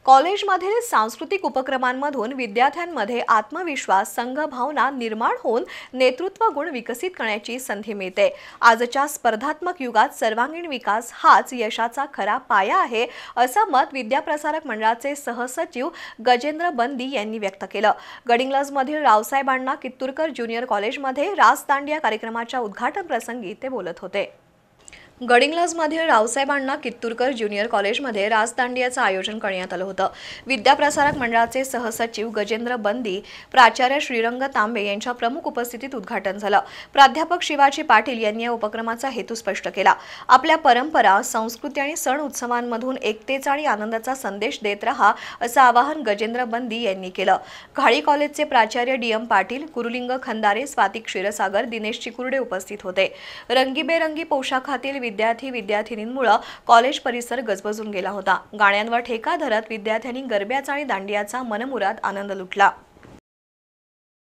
कॉलेजमधील सांस्कृतिक उपक्रमांमधून विद्यार्थ्यांमध्ये आत्मविश्वास, संघभावना निर्माण होऊन नेतृत्व गुण विकसित करण्याची संधी मिळते। आजच्या स्पर्धात्मक युगात सर्वांगीण विकास हाच यशाचा खरा पाया आहे, असं मत विद्याप्रसारक मंडळाचे सहसचिव गजेंद्र बंदी यांनी व्यक्त केलं। गडिंग्लजमधील रावसाहेब अण्णा कित्तूरकर ज्युनियर कॉलेजमध्ये रास दांडिया कार्यक्रमाच्या उद्घाटन प्रसंगी ते बोलत होते। गडिंग्लजमधील रावसाहेब अण्णा कित्तूरकर ज्युनियर कॉलेजमध्ये रास दांडियाचं आयोजन करण्यात आलं होतं। विद्याप्रसारक मंडळाचे सहसचिव गजेंद्र बंदी, प्राचार्य श्रीरंग तांबे यांच्या प्रमुख उपस्थितीत उद्घाटन झालं। प्राध्यापक शिवाजी पाटील यांनी या उपक्रमाचा हेतू स्पष्ट केला। आपल्या परंपरा, संस्कृती आणि सण उत्सवांमधून एकतेचा आणि आनंदाचा संदेश देत रहा, असं आवाहन गजेंद्र बंदी यांनी केलं। घाळी कॉलेजचे प्राचार्य डी.एम. पाटील, गुरुलिंग खंदारे, स्वाती क्षीरसागर, दिनेश चिकुर्डे उपस्थित होते। रंगीबेरंगी पोशाखातील विद्यार्थिनींमुळे कॉलेज परिसर गजबजून गेला होता। गाण्यांवर ठेका धरत विद्यार्थ्यांनी गरब्याचा आणि दांडियाचा मनमुराद आनंद लुटला।